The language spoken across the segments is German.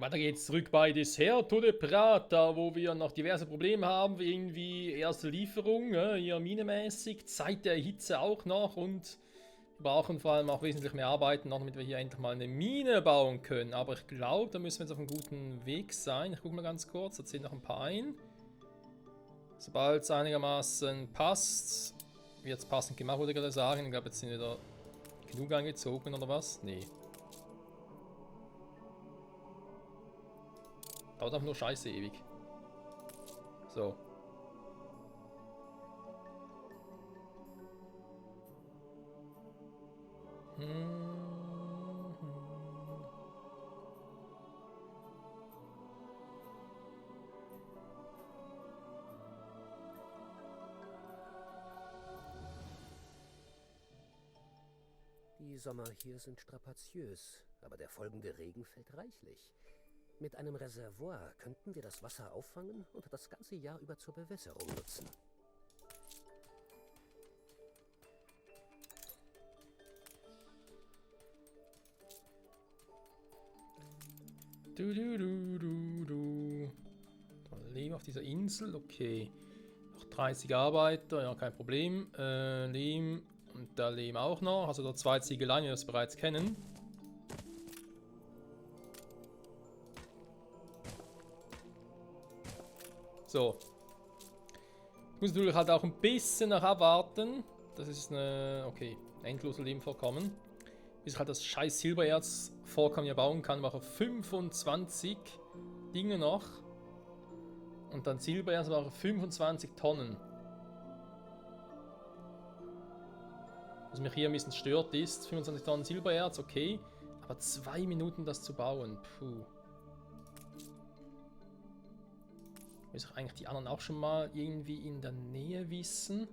Weiter geht's zurück bei Desierto de Prata, wo wir noch diverse Probleme haben, wie irgendwie erste Lieferung, hier minemäßig, Zeit der Hitze auch noch und wir brauchen vor allem auch wesentlich mehr Arbeiten, noch damit wir hier endlich mal eine Mine bauen können. Aber ich glaube, da müssen wir jetzt auf einem guten Weg sein. Ich gucke mal ganz kurz, da zählen noch ein paar ein. Sobald es einigermaßen passt, wird es passend gemacht, würde ich gerade sagen. Ich glaube, jetzt sind wieder genug angezogen oder was? Nee. Dauert einfach nur scheiße ewig. So. Die Sommer hier sind strapaziös, aber der folgende Regen fällt reichlich. Mit einem Reservoir könnten wir das Wasser auffangen und das ganze Jahr über zur Bewässerung nutzen. Leben auf dieser Insel, okay. Noch 30 Arbeiter, ja, kein Problem. Lehm und da Lehm auch noch. Also da 2 Ziegeleien, wie wir es bereits kennen. So. Ich muss natürlich halt auch ein bisschen noch abwarten. Das ist eine, okay, endlose Lebenvorkommen. Bis ich halt das scheiß Silbererz-Vorkommen hier bauen kann. Mache 25 Dinge noch. Und dann Silbererz mache 25 Tonnen. Was mich hier ein bisschen stört ist, 25 Tonnen Silbererz, okay. Aber 2 Minuten das zu bauen, puh. Muss ich eigentlich die anderen auch schon mal irgendwie in der Nähe wissen?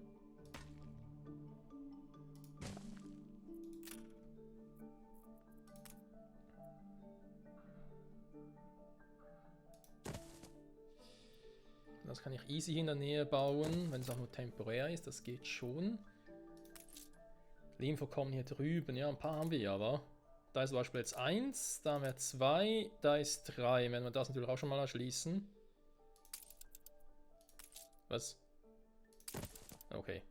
Das kann ich easy in der Nähe bauen, wenn es auch nur temporär ist, das geht schon. Lehmvorkommen hier drüben, ja, ein paar haben wir aber. Da ist zum Beispiel jetzt 1, da haben wir 2, da ist 3. Werden wir das natürlich auch schon mal erschließen. Was? Okay.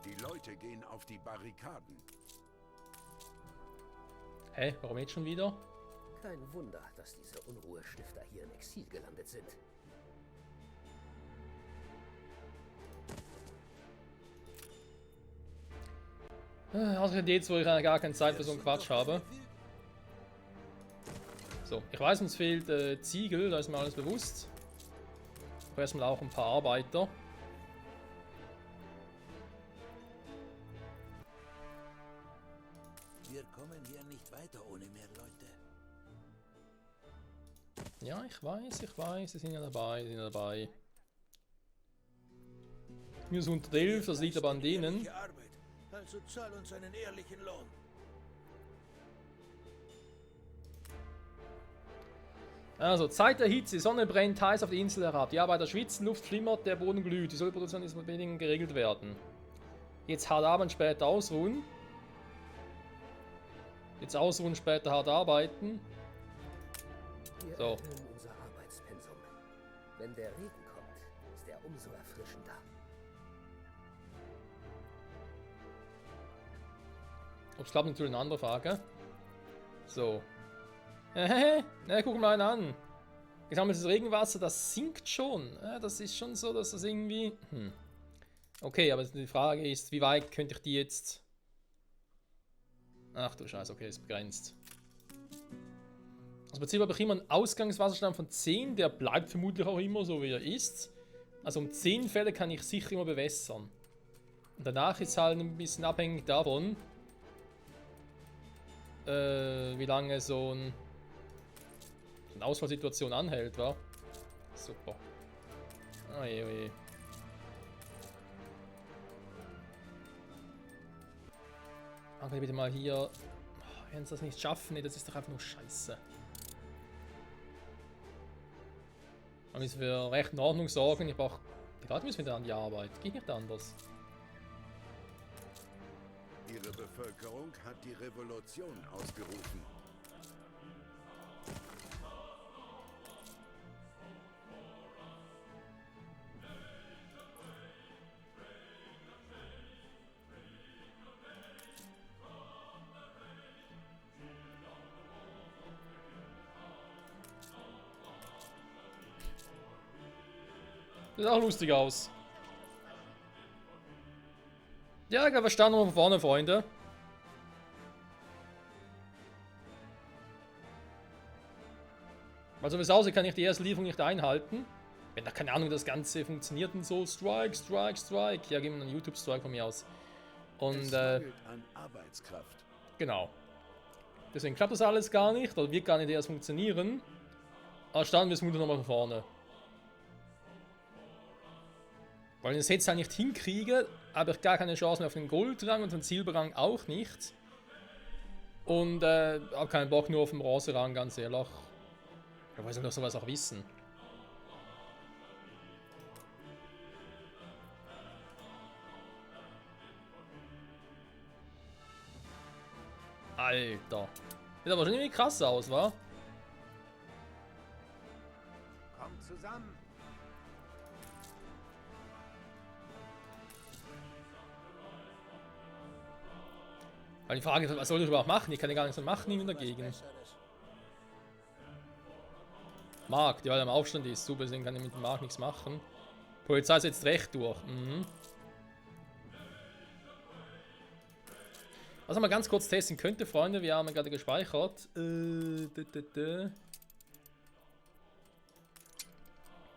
Die Leute gehen auf die Barrikaden. Hä, warum jetzt schon wieder? Kein Wunder, dass diese Unruhestifter hier im Exil gelandet sind. Also jetzt, wo ich gar keine Zeit für so einen Quatsch habe. So, ich weiß, uns fehlt Ziegel, da ist mir alles bewusst. Aber erstmal auch ein paar Arbeiter. Wir kommen hier nicht weiter ohne mehr Leute. Ja, ich weiß, sie sind ja dabei, Minus 111, das liegt aber an denen. Arbeit, also zahl uns einen ehrlichen Lohn. Also, Zeit der Hitze, die Sonne brennt heiß auf die Insel herab. Die Arbeiter schwitzen, Luft flimmert, der Boden glüht. Die Sollproduktion ist mit wenigen geregelt werden. Jetzt hart arbeiten, später ausruhen. Jetzt ausruhen, später hart arbeiten. Wir So. erhöhen unser Arbeitspensum. Wenn der Regen kommt, ist er umso erfrischender. Ob es klappt, natürlich eine andere Frage. So. Guck mal einen an. Gesammeltes Regenwasser, das sinkt schon. Das ist schon so, dass das irgendwie... Okay, aber die Frage ist, wie weit könnte ich die jetzt... Ach du Scheiße, okay, ist begrenzt. Also im Prinzip habe ich immer einen Ausgangswasserstand von 10, der bleibt vermutlich auch immer so, wie er ist. Also um 10 Fälle kann ich sicher immer bewässern. Und danach ist halt ein bisschen abhängig davon, wie lange so eine Ausfallsituation anhält, wa? Super. Oje, oje. Machen wir bitte mal hier Wenn sie das nicht schaffen, nee, das ist doch einfach nur scheiße. Da müssen wir recht in Ordnung sorgen. Ich brauche... Gerade müssen wir wieder an die Arbeit. Geht nicht anders. Ihre Bevölkerung hat die Revolution ausgerufen. Sieht auch lustig aus. Ja, ich glaube, wir starten nochmal von vorne, Freunde. Also wie es aussieht, kann ich die erste Lieferung nicht einhalten. Wenn da keine Ahnung, das Ganze funktioniert und so. Strike, Strike, Strike. Ja, geben wir einen YouTube-Strike von mir aus. Und Es mangelt an Arbeitskraft. genau. Deswegen klappt das alles gar nicht. Oder wird gar nicht erst funktionieren. Aber starten wir es nochmal von vorne. Weil ich das jetzt nicht hinkriege, habe ich gar keine Chance mehr auf den Goldrang und den Silberrang auch nicht. Und habe keinen Bock nur auf den Bronzerang, ganz ehrlich. Ich weiß nicht, ob sowas auch wissen. Alter. Sieht aber schon irgendwie krass aus, wa? Kommt zusammen. Weil die Frage ist, was soll ich überhaupt machen? Ich kann ja gar nichts mehr machen in der Gegend. Markt, ja, der im Aufstand ist. Super, deswegen kann ich mit dem Markt nichts machen. Polizei setzt recht durch. Mhm. Was man ganz kurz testen könnte, Freunde, wir haben gerade gespeichert. Den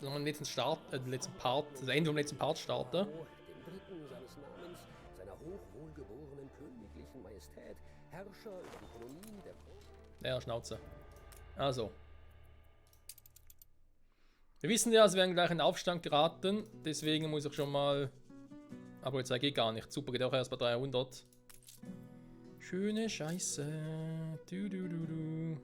letzten Start, den letzten Part, das Ende vom letzten Part starten. Dem Dritten seines Namens, seiner hochwohlgeborenen königlichen Majestät, Herrscher über die Kolonien der... Ja, Schnauze. Also. Wir wissen ja, sie werden gleich in Aufstand geraten, deswegen muss ich schon mal... Aber jetzt geht gar nicht. Super, geht auch erst bei 300. Schöne Scheiße. Du, du, du, du.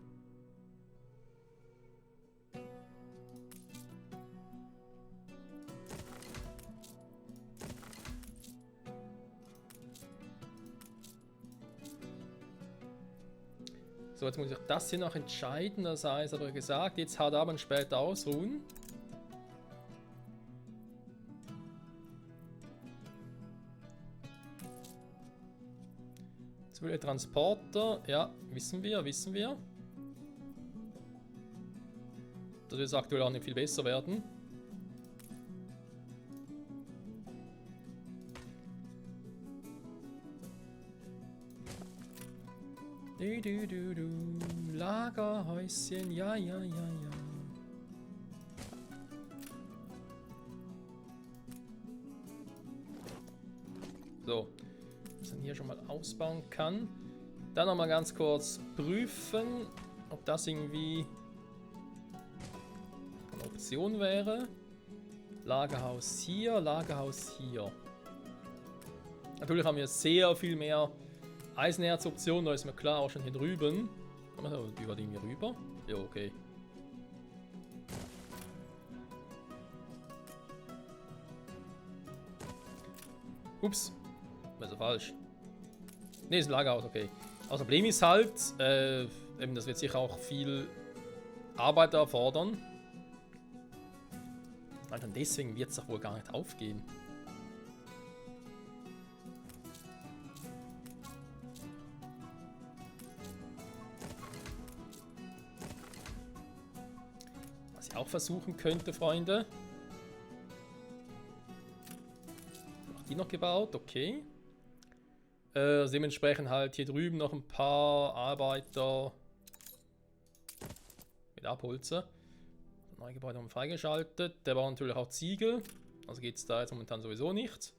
So, jetzt muss ich das hier noch entscheiden. Das heißt aber gesagt, jetzt hart aber und später ausruhen. Zivile Transporter, ja, wissen wir. Das wird aktuell auch nicht viel besser werden. Lagerhäuschen, ja. So, was man hier schon mal ausbauen kann. Dann noch mal ganz kurz prüfen, ob das irgendwie eine Option wäre. Lagerhaus hier, Lagerhaus hier. Natürlich haben wir sehr viel mehr Eisenerzoptionen, da ist mir klar, auch schon hier drüben. Kann man da über den hier rüber? Ja, okay. Ups, also falsch. Ne, ist ein Lagerhaus, okay. Das Problem ist halt, eben, das wird sicher auch viel Arbeit erfordern. Weil dann deswegen wird es doch wohl gar nicht aufgehen. Was ich auch versuchen könnte, Freunde. Auch die noch gebaut, okay. Dementsprechend halt hier drüben noch ein paar Arbeiter mit Abholzer. Neue Gebäude haben wir freigeschaltet. Der baut natürlich auch Ziegel. Also geht es da jetzt momentan sowieso nicht.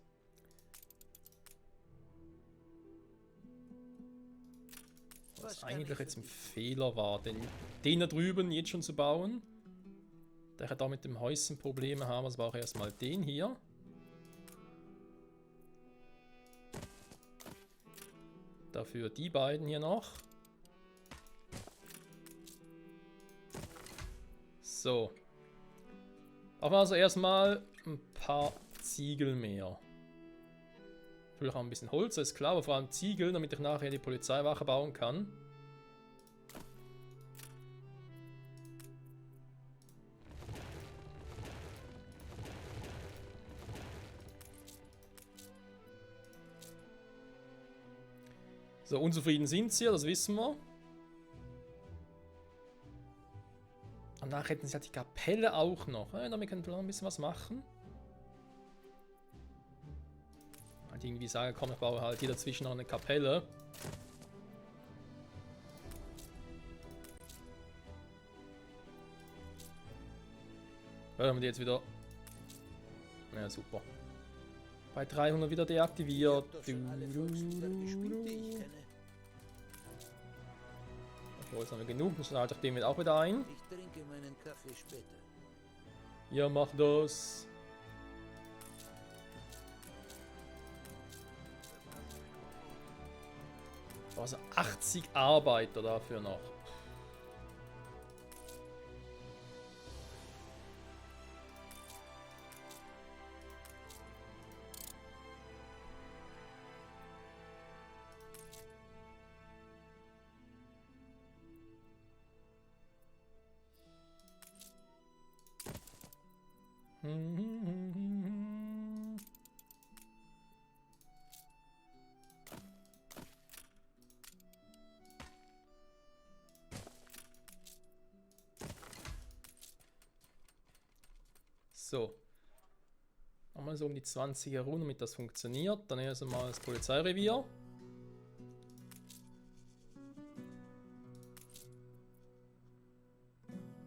Was eigentlich jetzt ein Fehler war, den da drüben jetzt schon zu bauen. Der hat auch mit dem Häuschen Probleme haben. Also brauche ich erstmal den hier. Dafür die beiden hier noch. So. Aber also erstmal ein paar Ziegel mehr. Natürlich auch ein bisschen Holz, das ist klar, aber vor allem Ziegel, damit ich nachher die Polizeiwache bauen kann. So, unzufrieden sind sie, das wissen wir. Danach hätten sie halt die Kapelle auch noch. Damit können wir noch ein bisschen was machen. Halt irgendwie sagen, komm, ich baue halt hier dazwischen noch eine Kapelle. Ja, haben wir die jetzt wieder. Ja, super. Bei 300 wieder deaktiviert. Doch schon alle Volkslieder gespielt, die ich kenne. So, jetzt haben wir genug. Dann schalte ich den mit auch wieder ein. Ich trinke meinen Kaffee später. Ja, mach das. Also 80 Arbeiter dafür noch. So. Nochmal so um die 20 herum, damit das funktioniert. Dann erst einmal das Polizeirevier.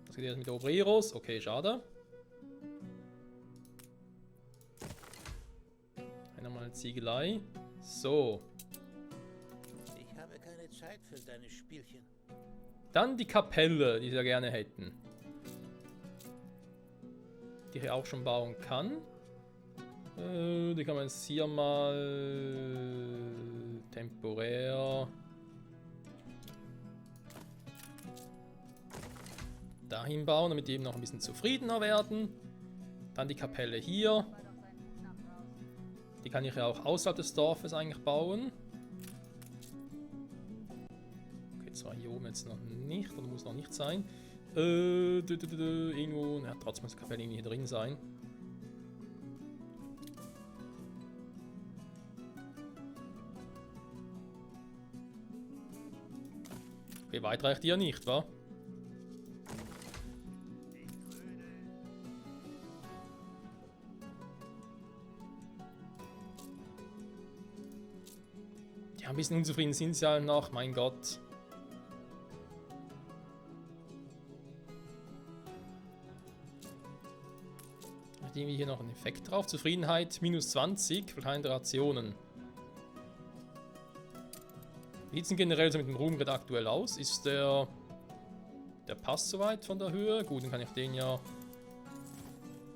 Das geht jetzt mit Obreros. Okay, schade. Nochmal eine Ziegelei. So. Ich habe keine Zeit für deine Spielchen. Dann die Kapelle, die wir gerne hätten. Die ich auch schon bauen kann. Die kann man jetzt hier mal temporär dahin bauen, damit die eben noch ein bisschen zufriedener werden. Dann die Kapelle hier. Die kann ich ja auch außerhalb des Dorfes eigentlich bauen. Okay, zwar hier oben jetzt noch nicht, oder muss noch nicht sein. Irgendwo, na, trotzdem muss die Kapelle irgendwie hier drin sein. Okay, weit reicht die ja nicht, wa? Ja, ein bisschen unzufrieden sind sie halt noch, mein Gott. Hat irgendwie hier noch einen Effekt drauf. Zufriedenheit minus 20 für kleine Rationen. Wie sieht es denn generell so mit dem Ruhm gerade aktuell aus? Ist der passt soweit von der Höhe? Gut, dann kann ich den ja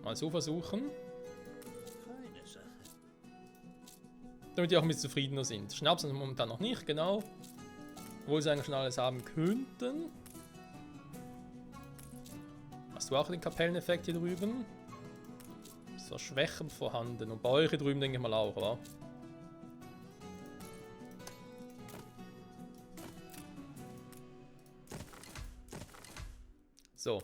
mal so versuchen. Feine Sache. Damit die auch ein bisschen zufriedener sind. Schnaps sind momentan noch nicht, genau. Obwohl sie eigentlich schon alles haben könnten. Hast du auch den Kapelleneffekt hier drüben? Ist zwar schwächer vorhanden. Und bei euch hier drüben denke ich mal auch, oder? So.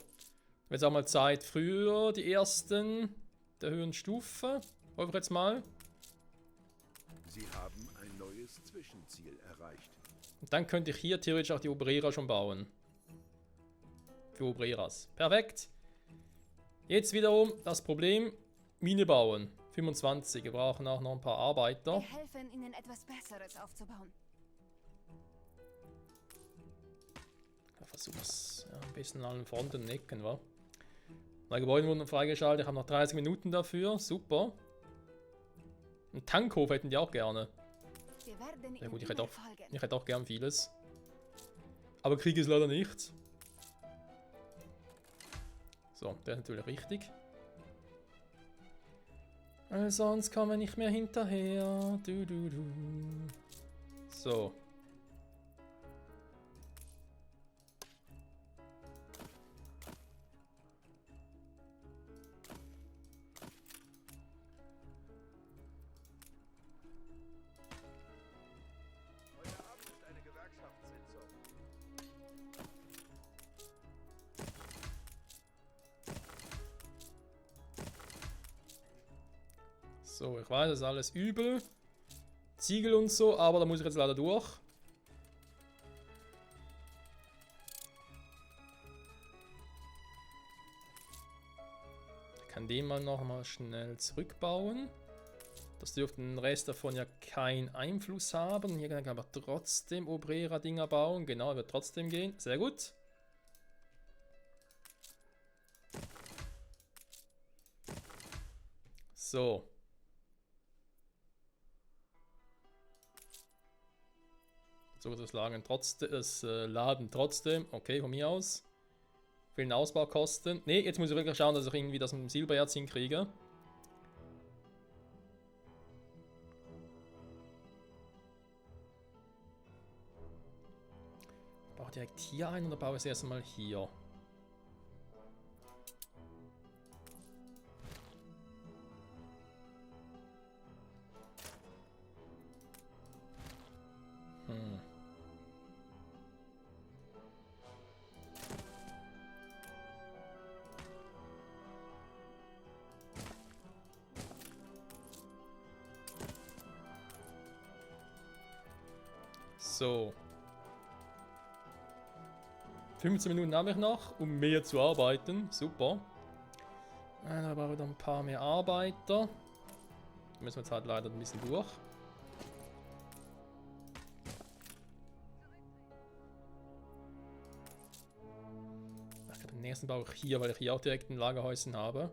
Jetzt auch mal Zeit früher, die ersten der höheren Stufe. Wollen wir jetzt mal. Sie haben ein neues Zwischenziel erreicht. Und dann könnte ich hier theoretisch auch die Obrera schon bauen. Für Obreras. Perfekt. Jetzt wiederum das Problem. Mine bauen. 25. Wir brauchen auch noch ein paar Arbeiter. Wir helfen ihnen etwas Besseres aufzubauen. Ich versuche es ja, ein bisschen an allen Fronten necken, wa? Neue Gebäude wurden freigeschaltet. Ich habe noch 30 Minuten dafür. Super. Einen Tankhof hätten die auch gerne. Wir werden Ja gut, ihnen folgen. ich hätte auch gern vieles. Aber Krieg ist leider nichts. So, der ist natürlich richtig. Sonst kommen wir nicht mehr hinterher. So. So, ich weiß, das ist alles übel. Ziegel und so, aber da muss ich jetzt leider durch. Ich kann den mal nochmal schnell zurückbauen. Das dürfte den Rest davon ja keinen Einfluss haben. Hier kann ich aber trotzdem Obrera-Dinger bauen. Genau, wird trotzdem gehen. Sehr gut. So. So, das Laden trotzdem. Okay, von mir aus. Vielen Ausbaukosten. Ne, jetzt muss ich wirklich schauen, dass ich irgendwie das mit dem Silbererz hinkriege. Baue ich direkt hier ein oder baue ich es erstmal hier? So. 15 Minuten habe ich noch, um mehr zu arbeiten. Super. Da brauche ich noch ein paar mehr Arbeiter. Da müssen wir jetzt halt leider ein bisschen durch. Ich glaube, den nächsten baue ich hier, weil ich hier auch direkt ein Lagerhäuschen habe.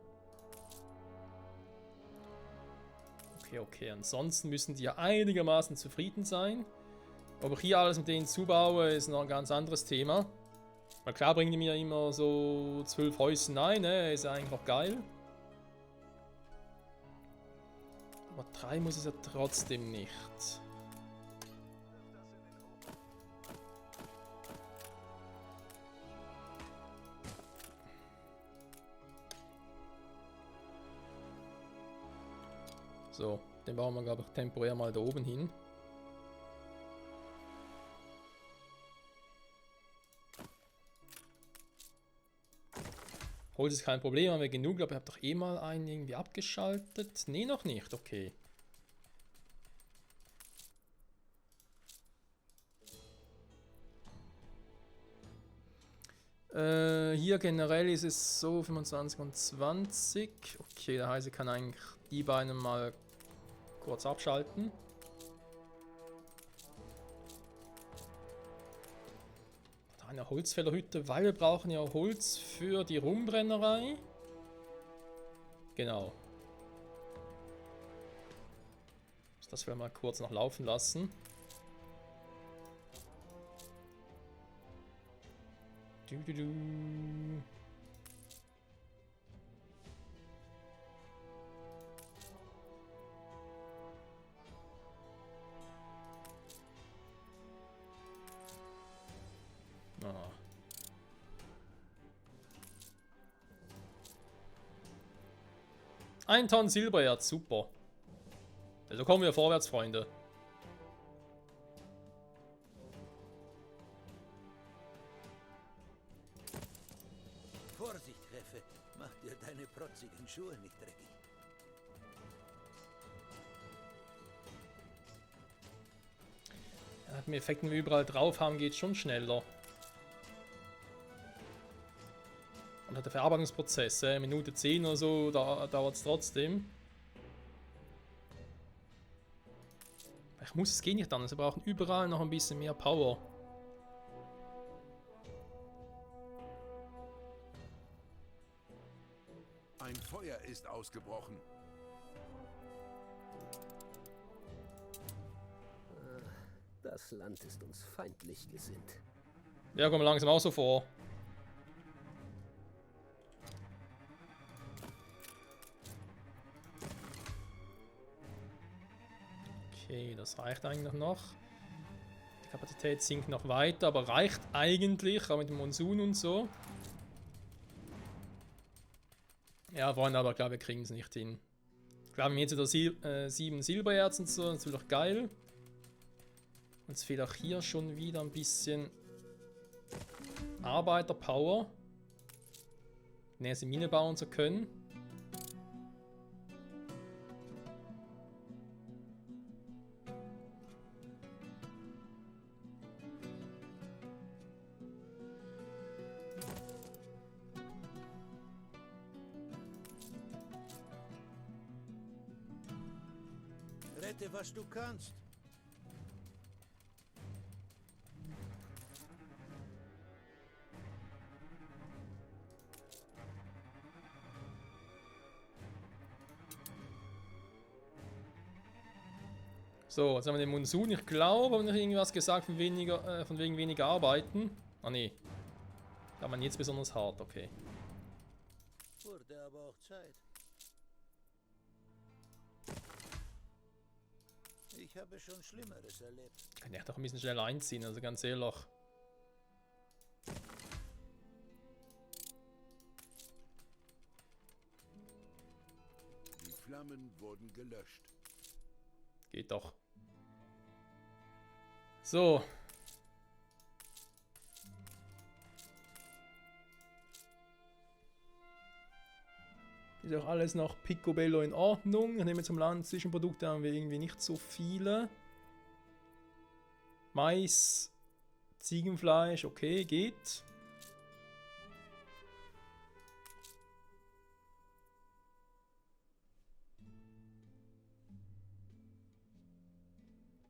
Okay. Ansonsten müssen die ja einigermaßen zufrieden sein. Ob ich hier alles mit denen zubaue, ist noch ein ganz anderes Thema. Weil klar bringen die mir immer so 12 Häuschen ein, ne? Ist ja eigentlich noch geil. Aber 3 muss es ja trotzdem nicht. So, den bauen wir, glaube ich, temporär mal da oben hin. Holz ist kein Problem, haben wir genug, aber ich habe doch eh mal einen irgendwie abgeschaltet. Nee, noch nicht, okay. Hier generell ist es so 25 und 20. Okay, das heißt, ich kann eigentlich die beiden mal kurz abschalten. Eine Holzfällerhütte, weil wir brauchen ja Holz für die Rumbrennerei. Genau. Das werden wir mal kurz noch laufen lassen. Ah. Ein Tonnen Silbererz, super. Also kommen wir vorwärts, Freunde. Vorsicht, Reffe. Mach dir deine protzigen Schuhe nicht dreckig. Ja, mit Effekten, die wir überall drauf haben, geht es schon schneller. Und der Verarbeitungsprozess, Minute 10 oder so, da dauert es trotzdem. Ich muss es gehen nicht anders, wir brauchen überall noch ein bisschen mehr Power. Ein Feuer ist ausgebrochen. Das Land ist uns feindlich gesinnt. Ja, kommen wir langsam auch so vor. Okay, das reicht eigentlich noch. Die Kapazität sinkt noch weiter, aber reicht eigentlich, auch mit dem Monsun und so. Ja, Freunde, aber ich glaube, wir kriegen es nicht hin. Ich glaube, wir haben jetzt wieder 7 Silbererz und so, das ist doch geil. Und es fehlt auch hier schon wieder ein bisschen Arbeiterpower, nächste Mine bauen zu können. bitte, was du kannst. So, jetzt haben wir den Monsun. Ich glaube, haben wir noch irgendwas gesagt von wegen weniger arbeiten. Ah ne. Da haben wir jetzt besonders hart, okay. Wurde aber auch Zeit. Ich habe schon Schlimmeres erlebt. Kann ich doch ein bisschen schnell einziehen, also ganz ehrlich. Die Flammen wurden gelöscht. Geht doch. So. Ist auch alles nach Picobello in Ordnung. Ich nehme zum Land Zwischenprodukte haben wir irgendwie nicht so viele. Mais, Ziegenfleisch, okay, geht.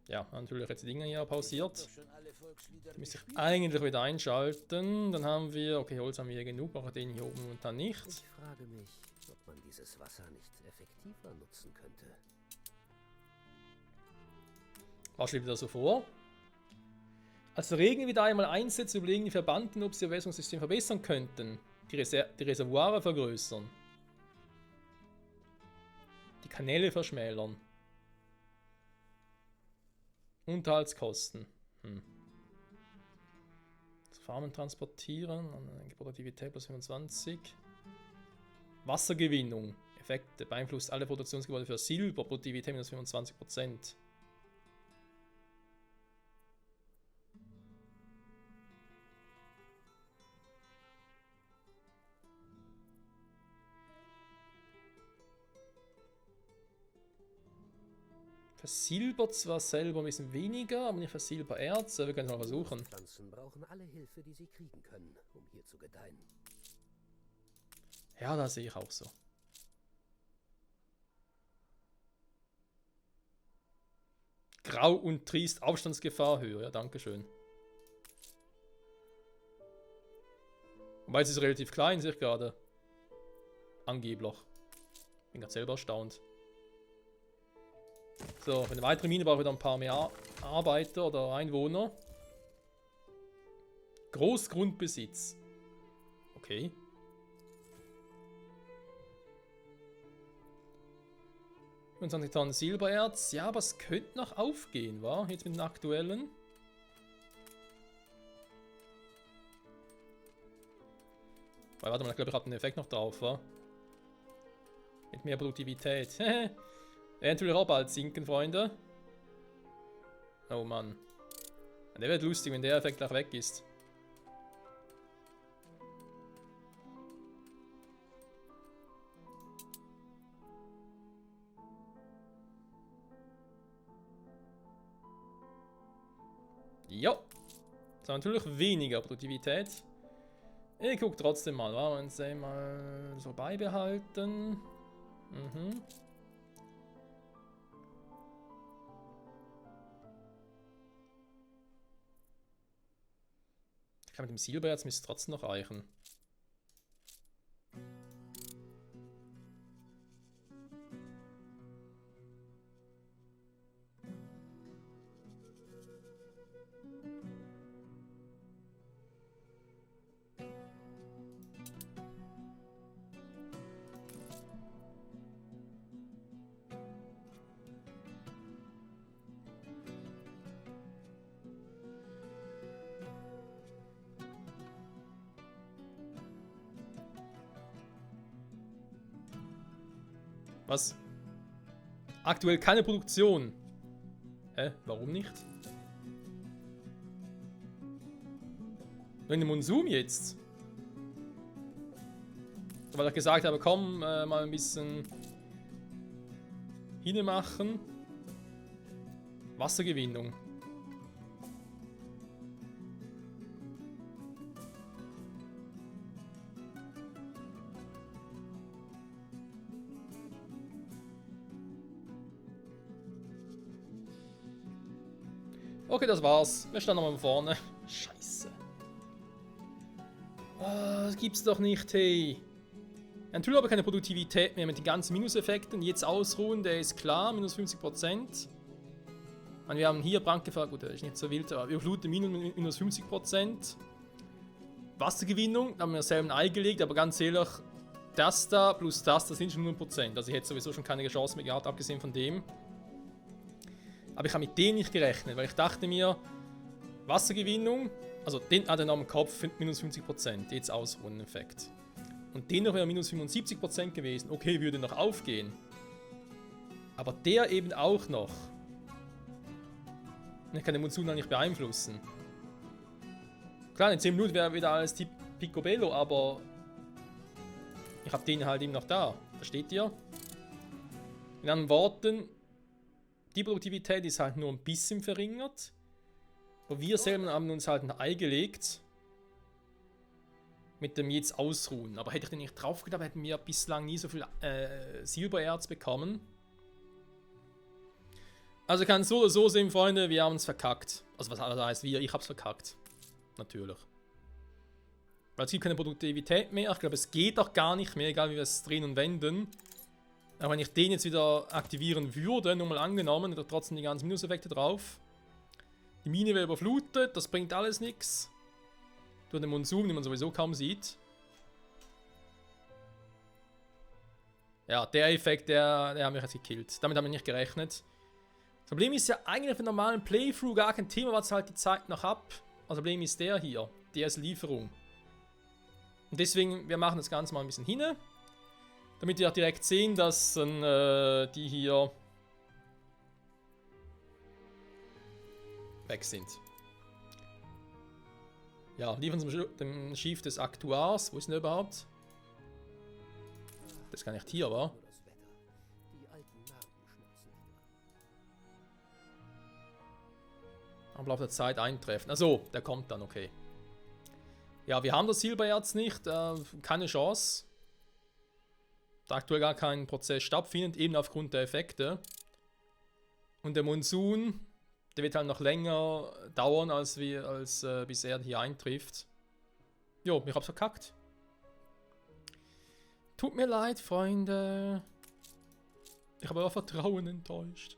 Ja, natürlich jetzt die Dinger hier pausiert. Die müsste ich eigentlich wieder einschalten. Dann haben wir, okay, Holz haben wir hier genug, aber den hier oben und dann nicht. Ich frage mich, ob man dieses Wasser nicht effektiver nutzen könnte. Was schlägt da so vor? Als der Regen wieder einmal einsetzt, überlegen die Verbanden, ob sie ihr Wässerungssystem verbessern könnten. Die Reservoire vergrößern. Die Kanäle verschmälern. Unterhaltskosten. Das Farmen transportieren. Produktivität plus 25. Wassergewinnung. Effekte. Beeinflusst alle Produktionsgebäude für Silber. Produktivität minus 25%. Versilbert zwar selber ein bisschen weniger, aber nicht für Silbererze. Wir können es mal versuchen. Pflanzen brauchen alle Hilfe, die sie kriegen können, um hier zu gedeihen. Ja, das sehe ich auch so. Grau und Triest, Aufstandsgefahr höher. Ja, danke schön. Wobei es ist relativ klein, sehe ich gerade. Angeblich. Bin gerade selber erstaunt. So, für eine weitere Mine brauche ich wieder ein paar mehr Arbeiter oder Einwohner. Großgrundbesitz. Okay. Und 20 Tonnen Silbererz. Ja, aber es könnte noch aufgehen, wa? Jetzt mit den aktuellen. Weil, warte mal, ich glaube, ich habe den Effekt noch drauf, wa? Mit mehr Produktivität. Natürlich auch bald sinken, Freunde. Oh Mann. Der wird lustig, wenn der Effekt gleich weg ist. Ja. Das haben natürlich weniger Produktivität. Ich gucke trotzdem mal, wa? Und sehen mal so beibehalten. Mhm. Mit dem Silbererz müsste es trotzdem noch reichen. Was? Aktuell keine Produktion. Hä? Warum nicht? Nur in dem Monsum jetzt. Weil ich gesagt habe, komm, mal ein bisschen hinmachen. Wassergewinnung. Okay, das war's. Wir stehen nochmal vorne. Scheiße. Oh, das gibt's doch nicht, hey. Natürlich habe ich keine Produktivität mehr mit den ganzen Minuseffekten. Jetzt ausruhen, der ist klar, minus 50%. Und wir haben hier Brandgefahr, gut, der ist nicht so wild, aber Überflutung minus 50%. Wassergewinnung, da haben wir selber ein Ei gelegt, aber ganz ehrlich, das da plus das sind schon 0%. Also ich hätte sowieso schon keine Chance mehr gehabt, abgesehen von dem. Aber ich habe mit dem nicht gerechnet, weil ich dachte mir, Wassergewinnung, also den hat er noch im Kopf, minus 50%, jetzt Ausruhen-Effekt. Und den noch wäre minus 75% gewesen. Okay, würde noch aufgehen. Aber der eben auch noch. Ich kann den Monsun noch nicht beeinflussen. Klar, in 10 Minuten wäre wieder alles Picobello, aber ich habe den halt eben noch da. Versteht ihr? In anderen Worten, die Produktivität ist halt nur ein bisschen verringert. Und wir selber haben uns halt ein Ei gelegt. Mit dem jetzt ausruhen. Aber hätte ich den nicht drauf gedacht, hätten wir bislang nie so viel Silbererz bekommen. Also kann es so oder so sehen, Freunde, wir haben es verkackt. Also was heißt wir? Ich hab's verkackt. Natürlich. Weil es gibt keine Produktivität mehr. Ich glaube, es geht auch gar nicht mehr, egal wie wir es drehen und wenden. Aber wenn ich den jetzt wieder aktivieren würde, nur mal angenommen, hätte trotzdem die ganzen Minuseffekte drauf. Die Mine wäre überflutet, das bringt alles nichts. Durch den Monsun, den man sowieso kaum sieht. Ja, der Effekt, der hat mich jetzt gekillt. Damit haben wir nicht gerechnet. Das Problem ist ja eigentlich für einen normalen Playthrough gar kein Thema, was halt die Zeit noch ab. Das Problem ist der hier, die erste Lieferung. Und deswegen, wir machen das Ganze mal ein bisschen hin. Damit wir auch direkt sehen, dass die hier weg sind. Ja, liefern zum dem Schiff des Aktuars. Wo ist denn der überhaupt? Das ist gar nicht hier, wa? Ablauf der Zeit eintreffen. Achso, der kommt dann, okay. Ja, wir haben das Silbererz nicht. Keine Chance. Da aktuell gar kein Prozess stattfindet, eben aufgrund der Effekte. Und der Monsun, der wird halt noch länger dauern, als bis er hier eintrifft. Jo, ich hab's verkackt. Tut mir leid, Freunde. Ich habe euer Vertrauen enttäuscht.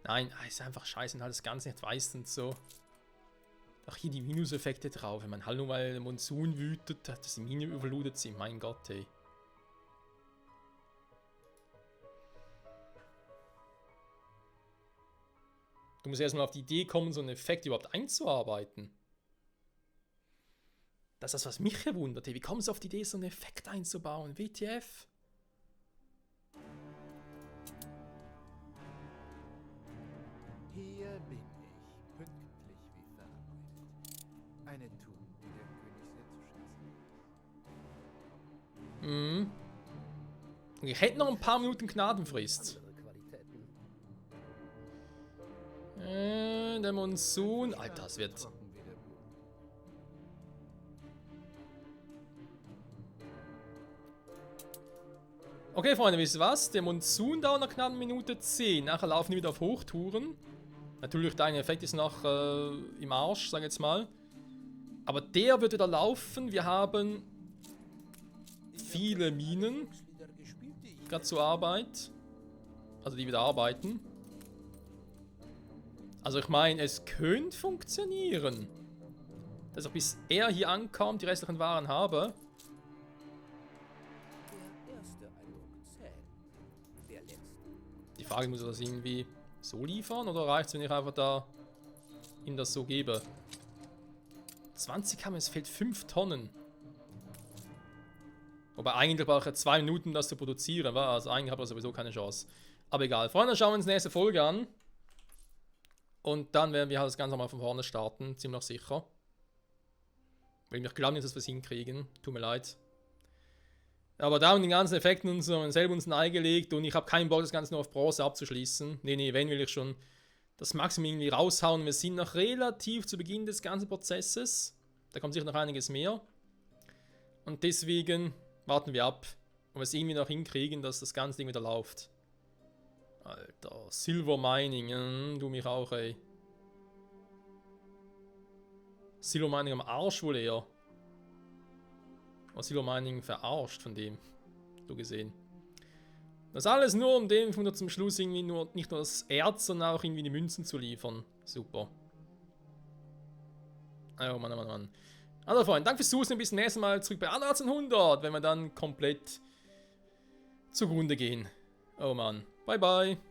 Nein, ist einfach scheiße und halt das Ganze nicht weiß und so. Auch hier die Minuseffekte drauf. Wenn man halt nur weil der Monsun wütet, dass die Mine überludet sind. Mein Gott, ey. Du musst erstmal auf die Idee kommen, so einen Effekt überhaupt einzuarbeiten. Das ist das, was mich verwundert. Wie kommen sie auf die Idee, so einen Effekt einzubauen? WTF? Hier bin ich, pünktlich wie verabredet. Eine Tugend, die der König sehr zu schätzen weiß. Mhm. Ich hätte noch ein paar Minuten Gnadenfrist. Der Monsun. Alter, das wird. Okay, Freunde, wisst ihr was? Der Monsun dauert noch knapp eine Minute 10. Nachher laufen die wieder auf Hochtouren. Natürlich, der eine Effekt ist noch im Arsch, sag ich jetzt mal. Aber der wird wieder laufen. Wir haben viele Minen gerade zur Arbeit. Also die wieder arbeiten. Also ich meine, es könnte funktionieren. Dass ich bis er hier ankommt, die restlichen Waren habe. Die Frage, muss er das irgendwie so liefern oder reicht es, wenn ich einfach da ihm das so gebe? 20 haben, es fehlt 5 Tonnen. Wobei eigentlich brauche ich 2 Minuten, das zu produzieren, wa? Also eigentlich habe ich sowieso keine Chance. Aber egal. Freunde, schauen wir uns die nächste Folge an. Und dann werden wir halt das Ganze mal von vorne starten, ziemlich sicher. Weil ich glaube nicht, dass wir es hinkriegen. Tut mir leid. Aber da haben die ganzen Effekte uns selber uns ein Ei gelegt und ich habe keinen Bock, das Ganze nur auf Bronze abzuschließen. Nee, wenn will ich schon das Maximum irgendwie raushauen. Wir sind noch relativ zu Beginn des ganzen Prozesses. Da kommt sicher noch einiges mehr. Und deswegen warten wir ab, ob wir es irgendwie noch hinkriegen, dass das ganze Ding wieder läuft. Alter, Silver Mining, du mich auch, ey. Silvermining am Arsch wohl eher. Oder Silvermining verarscht von dem. So gesehen. Das alles nur, um dem zum Schluss irgendwie nicht nur das Erz, sondern auch irgendwie die Münzen zu liefern. Super. Oh Mann, oh Mann, oh Mann. Also Freunde, danke fürs Zusehen. Bis zum nächsten Mal zurück bei 1800, wenn wir dann komplett zugrunde gehen. Oh Mann. Bye, bye.